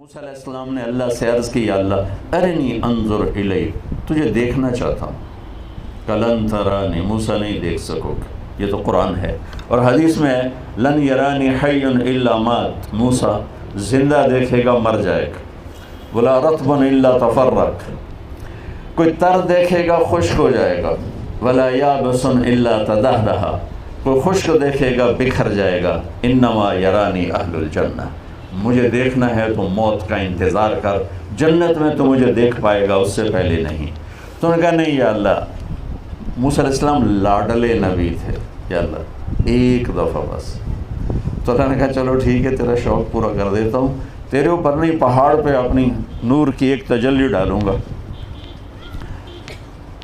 موسیٰ علیہ السلام نے اللہ سے عرض کی، یا اللہ ارنی انظر الیک، تجھے دیکھنا چاہتا ہوں۔ کلن ترانی، موسیٰ نہیں دیکھ سکو گے، یہ تو قرآن ہے۔ اور حدیث میں ہے لن یرانی حی الا مات، موسیٰ زندہ دیکھے گا مر جائے گا۔ ولا رطب الا تفرق، کوئی تر دیکھے گا خشک ہو جائے گا۔ ولا یابس الا تدہدہ، کوئی خشک دیکھے گا بکھر جائے گا۔ انما یرانی اہل الجنہ، مجھے دیکھنا ہے تو موت کا انتظار کر، جنت میں تو مجھے دیکھ پائے گا، اس سے پہلے نہیں۔ تو انہوں نے کہا نہیں یا اللہ، موسیٰ علیہ السلام لاڈلے نبی تھے، یا اللہ ایک دفعہ بس۔ تو اللہ نے کہا چلو ٹھیک ہے، تیرا شوق پورا کر دیتا ہوں، تیرے اوپر نہیں پہاڑ پہ اپنی نور کی ایک تجلی ڈالوں گا،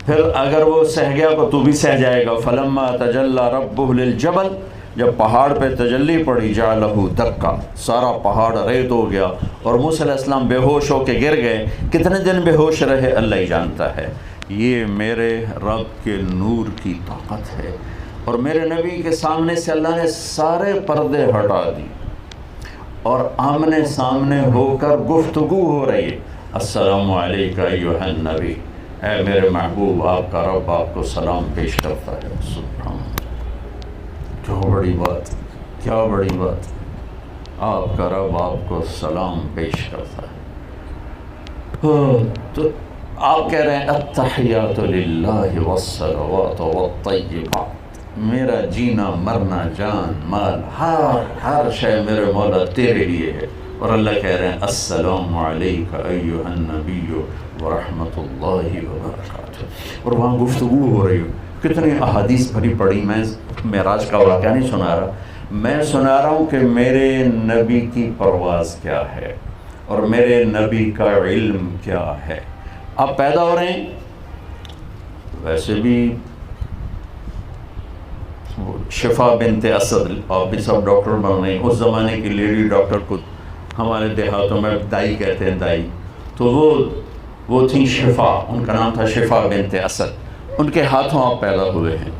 پھر اگر وہ سہ گیا تو بھی سہ جائے گا۔ فلما تجلی ربہ للجبل، جب پہاڑ پہ تجلی پڑی، جعلہ دکا، سارا پہاڑ ریت ہو گیا اور موسیٰ علیہ السلام بے ہوش ہو کے گر گئے۔ کتنے دن بے ہوش رہے اللہ ہی جانتا ہے۔ یہ میرے رب کے نور کی طاقت ہے۔ اور میرے نبی کے سامنے سے اللہ نے سارے پردے ہٹا دی اور آمنے سامنے ہو کر گفتگو ہو رہی ہے۔ السلام علیکہ ایھا النبی، اے میرے محبوب، آپ کا رب آپ کو سلام پیش کرتا ہے۔ سبحان اللہ، کیا بڑی بات، کیا بڑی بات، آپ کا رب آپ کو سلام پیش کرتا ہے۔ تو آپ کہہ رہے ہیں التحیات للہ والصلوات والطیبات، میرا جینا مرنا جان مال ہر شے میرے مولا تیرے لیے ہے۔ اور اللہ کہہ رہے ہیں السلام علیکہ ایھا النبی ورحمۃ اللہ وبرکاتہ۔ اور وہاں گفتگو ہو رہی ہو، کتنی احادیث بھری پڑی۔ میں معراج کا واقعہ نہیں سنا رہا، میں سنا رہا ہوں کہ میرے نبی کی پرواز کیا ہے اور میرے نبی کا علم کیا ہے۔ آپ پیدا ہو رہے ہیں، ویسے بھی شفا بنت اسد، آپ بھی سب ڈاکٹر بن رہے ہیں، اس زمانے کی لیڈی ڈاکٹر کو ہمارے دیہاتوں میں دائی کہتے ہیں، دائی، تو وہ تھیں شفا، ان کا نام تھا شفا بنت اسد۔ ان کے ہاتھوں آپ پیدا ہوئے ہیں۔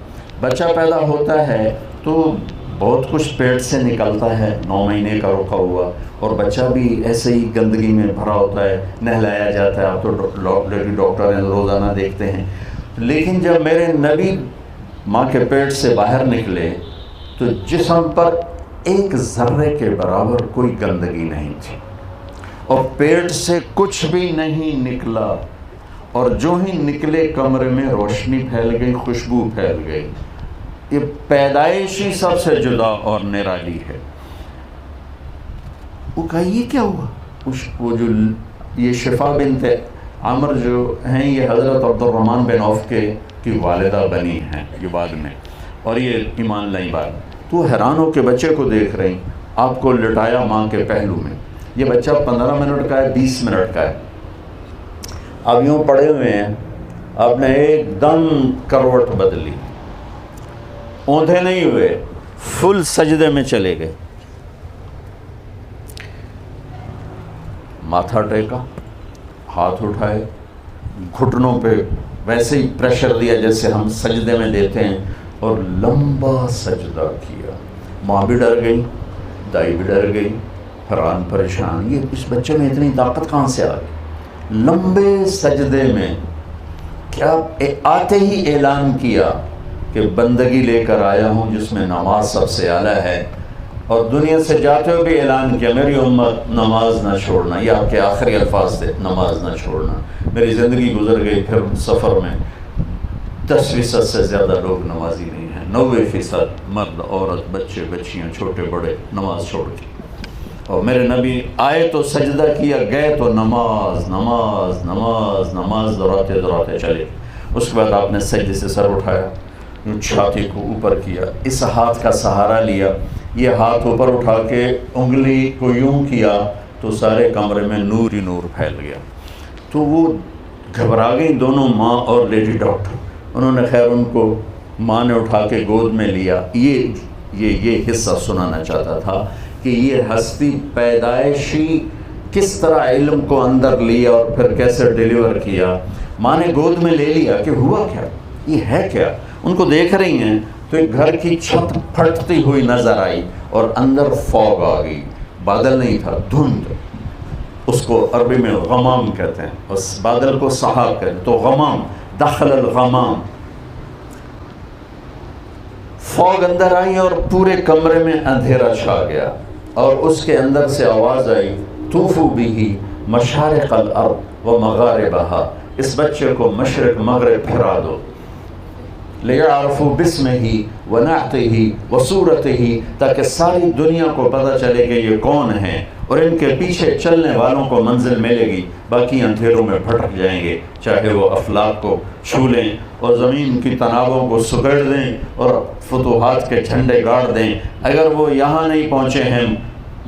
بچہ پیدا ہوتا ہے تو بہت کچھ پیٹ سے نکلتا ہے، 9 مہینے کا رکا ہوا، اور بچہ بھی ایسے ہی گندگی میں بھرا ہوتا ہے، نہلایا جاتا ہے۔ آپ تو لیڈی ڈاکٹر ہیں، روزانہ دیکھتے ہیں۔ لیکن جب میرے نبی ماں کے پیٹ سے باہر نکلے تو جسم پر ایک ذرے کے برابر کوئی گندگی نہیں تھی، اور پیٹ سے کچھ بھی نہیں نکلا، اور جو ہی نکلے کمرے میں روشنی پھیل گئی، خوشبو پھیل گئی۔ یہ پیدائش ہی سب سے جدا اور نرالی ہے۔ وہ کہا یہ کیا ہوا؟ وہ جو یہ شفا بنت عمر جو ہیں، یہ حضرت عبد الرحمن بن عوف کی والدہ بنی ہیں یہ بعد میں، اور یہ ایمان لائی بات۔ تو حیران ہو کے بچے کو دیکھ رہی، آپ کو لٹایا ماں کے پہلو میں۔ یہ بچہ 15 منٹ کا ہے، 20 منٹ کا ہے، اب یوں پڑے ہوئے ہیں، آپ نے ایک دم کروٹ بدلی، اوندھے نہیں ہوئے، فل سجدے میں چلے گئے، ماتھا ٹیکا، ہاتھ اٹھائے، گھٹنوں پہ ویسے ہی پریشر دیا جیسے ہم سجدے میں دیتے ہیں، اور لمبا سجدہ کیا۔ ماں بھی ڈر گئی، دائی بھی ڈر گئی، حیران پریشان، یہ اس بچے میں اتنی طاقت کہاں سے آ گئی؟ لمبے سجدے میں کیا آتے ہی اعلان کیا کہ بندگی لے کر آیا ہوں جس میں نماز سب سے اعلیٰ ہے، اور دنیا سے جاتے ہوئے بھی اعلان کیا میری امت نماز نہ چھوڑنا، یہ آپ کے آخری الفاظ تھے، نماز نہ چھوڑنا۔ میری زندگی گزر گئی، پھر سفر میں 10% سے زیادہ لوگ نمازی نہیں ہیں، 90% مرد عورت بچے بچیاں چھوٹے بڑے نماز چھوڑ کے، اور میرے نبی آئے تو سجدہ کیا، گئے تو نماز نماز نماز نماز، دہراتے دہراتے چلے۔ اس کے بعد آپ نے سجدے سے سر اٹھایا، چھاتی کو اوپر کیا، اس ہاتھ کا سہارا لیا، یہ ہاتھ اوپر اٹھا کے انگلی کو یوں کیا تو سارے کمرے میں نور ہی نور پھیل گیا۔ تو وہ گھبرا گئی دونوں، ماں اور لیڈی ڈاکٹر۔ انہوں نے خیر ان کو ماں نے اٹھا کے گود میں لیا۔ یہ حصہ سنانا چاہتا تھا کہ یہ ہستی پیدائشی کس طرح علم کو اندر لیا اور پھر کیسے ڈیلیور کیا۔ ماں نے گود میں لے لیا کہ ہوا کیا، یہ ہے کیا؟ ان کو دیکھ رہی ہیں تو ایک گھر کی چھت پھٹتی ہوئی نظر آئی اور اندر فوگ آ گئی، بادل نہیں تھا، دھند، اس کو عربی میں غمام کہتے ہیں، اس بادل کو سحاب کہتے ہیں، تو غمام، دخل الغمام، فوگ اندر آئی اور پورے کمرے میں اندھیرا چھا گیا، اور اس کے اندر سے آواز آئی طوفوا بہ مشارق الارض و مغاربہا، اس بچے کو مشرق مغرب پھرا دو، لیعرفوا باسمہ و نعتہ و صورتہ، تاکہ ساری دنیا کو پتہ چلے کہ یہ کون ہیں، اور ان کے پیچھے چلنے والوں کو منزل ملے گی، باقی اندھیروں میں بھٹک جائیں گے، چاہے وہ افلاک کو چھو لیں اور زمین کی تنابوں کو سکڑ دیں اور فتوحات کے جھنڈے گاڑ دیں، اگر وہ یہاں نہیں پہنچے ہیں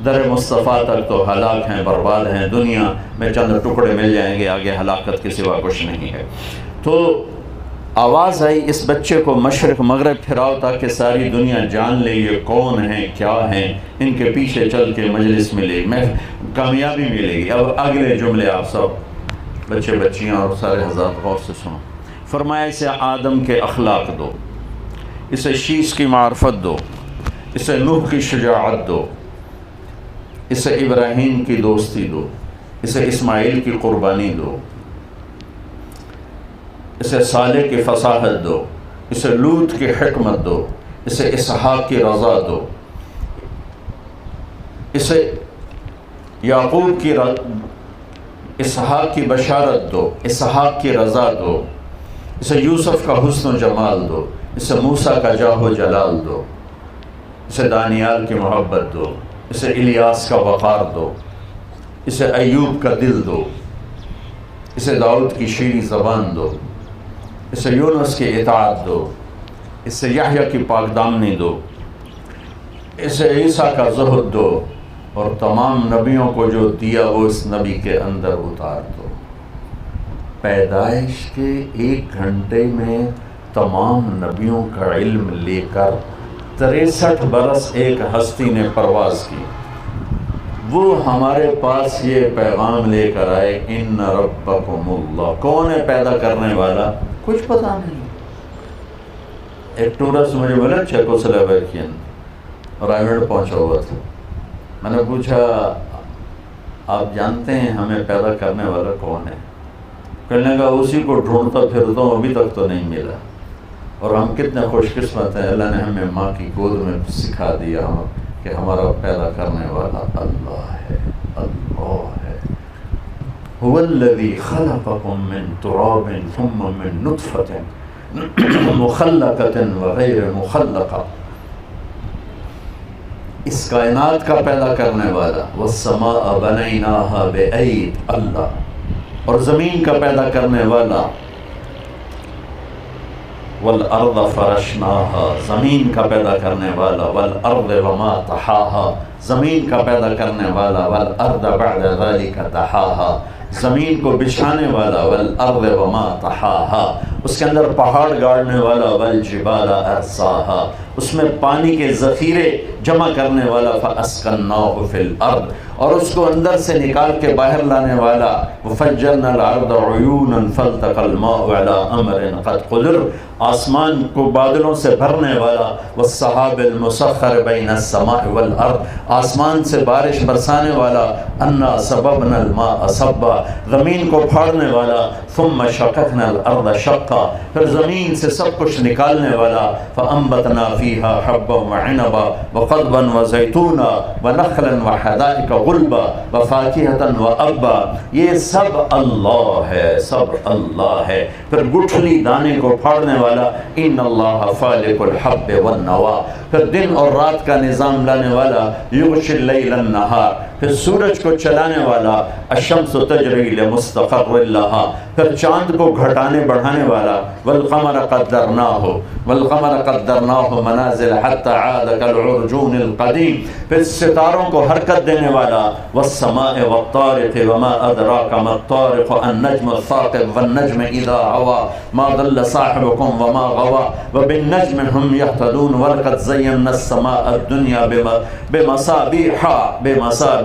در مصطفیٰ تک تو ہلاک ہیں، برباد ہیں، دنیا میں چند ٹکڑے مل جائیں گے، آگے ہلاکت کے سوا کچھ نہیں ہے۔ تو آواز آئی اس بچے کو مشرق مغرب پھراؤ تاکہ ساری دنیا جان لے یہ کون ہیں، کیا ہیں، ان کے پیچھے چل کے مجلس ملے، میں کامیابی ملے گی۔ اب اگلے جملے آپ سب بچے بچیاں اور سارے حضرات غور سے سنو۔ فرمایا اسے آدم کے اخلاق دو، اسے شیش کی معرفت دو، اسے نوح کی شجاعت دو، اسے ابراہیم کی دوستی دو، اسے اسماعیل کی قربانی دو، اسے صالح کی فصاحت دو، اسے لوط کی حکمت دو، اسے اسحاق کی رضا دو، اسے یعقوب کی اسحاق کی بشارت دو، اسحاق کی رضا دو، اسے یوسف کا حسن و جمال دو، اسے موسیٰ کا جاہ و جلال دو، اسے دانیال کی محبت دو، اسے الیاس کا وقار دو، اسے ایوب کا دل دو، اسے داؤد کی شیریں زبان دو، اسے یونس کی اطاعت دو، اسے یحییٰ کی پاک دامنی دو، اسے عیسیٰ کا زہد دو، اور تمام نبیوں کو جو دیا وہ اس نبی کے اندر اتار دو۔ پیدائش کے 1 گھنٹے میں تمام نبیوں کا علم لے کر 63 برس ایک ہستی نے پرواز کی، وہ ہمارے پاس یہ پیغام لے کر آئے ان ربکم اللہ۔ کون ہے پیدا کرنے والا؟ کچھ پتہ نہیں۔ ایک ٹورسٹ مجھے بولا چیکوسلوواکین اور آئرلینڈ پہنچا ہوا تھا، میں نے پوچھا آپ جانتے ہیں ہمیں پیدا کرنے والا کون ہے؟ کہنے لگا اسی کو ڈھونڈتا پھرتا ہوں، ابھی تک تو نہیں ملا، اور ہم کتنے خوش قسمت ہیں، اللہ نے ہمیں ماں کی گود میں سکھا دیا کہ ہمارا پیدا کرنے والا اللہ ہے، اللہ ہے۔ هو الذي خلقكم من تراب ثم من نطفة مخلقة وغير مخلقة، اس کائنات کا پیدا کرنے والا، والسماء بنيناها بأيد، اللہ، اور زمین کا پیدا کرنے والا، والارض فرشناها، زمین کا پیدا کرنے والا، والارض وما طحاها، زمین کا پیدا کرنے والا، والارض بعد ذلك دحاها، زمین کو بچھانے والا، والارض وما طحاها، اس کے اندر پہاڑ گاڑنے والا، والجبال ارساها، اس میں پانی کے ذخیرے جمع کرنے والا، فاسکناہ فی الارض، اور اس کو اندر سے نکال کے باہر لانے والا، وفجرنا الارض عیونا فالتقى الماء على امر قد قدر، آسمان کو بادلوں سے بھرنے والا، والسحاب المسخر بین السماء والارض، آسمان سے بارش برسانے والا، انا سببنا الماء صبا، زمین کو پھاڑنے والا، ثم شققنا الارض شقا، پھر زمین سے سب کچھ نکالنے والا، فانبتنا فیہا حبا وعنبا وقضبا وزیتونا ونخلا وحدائق غلبا وفاکہتا وابا، یہ سب اللہ ہے، سب اللہ ہے۔ پھر گٹھلی دانے کو پھاڑنے والا، ان اللہ فالق الحب والنوا، پھر دن اور رات کا نظام لانے والا، یغشی اللیل النہار، پھر سورج کو چلانے والا، الشمس تجری لمستقر لہا، پھر چاند کو گھٹانے بڑھانے والا، والقمر قدرناہ منازل حتی عاد کالعرجون القدیم، پھر ستاروں کو حرکت دینے والا، والسماء والطارق وما ادراک ما الطارق النجم الثاقب والنجم اذا هوى ما ضل صاحبكم وما غوى وبالنجم هم يهتدون ولقد زينا السماء الدنيا بمصابيح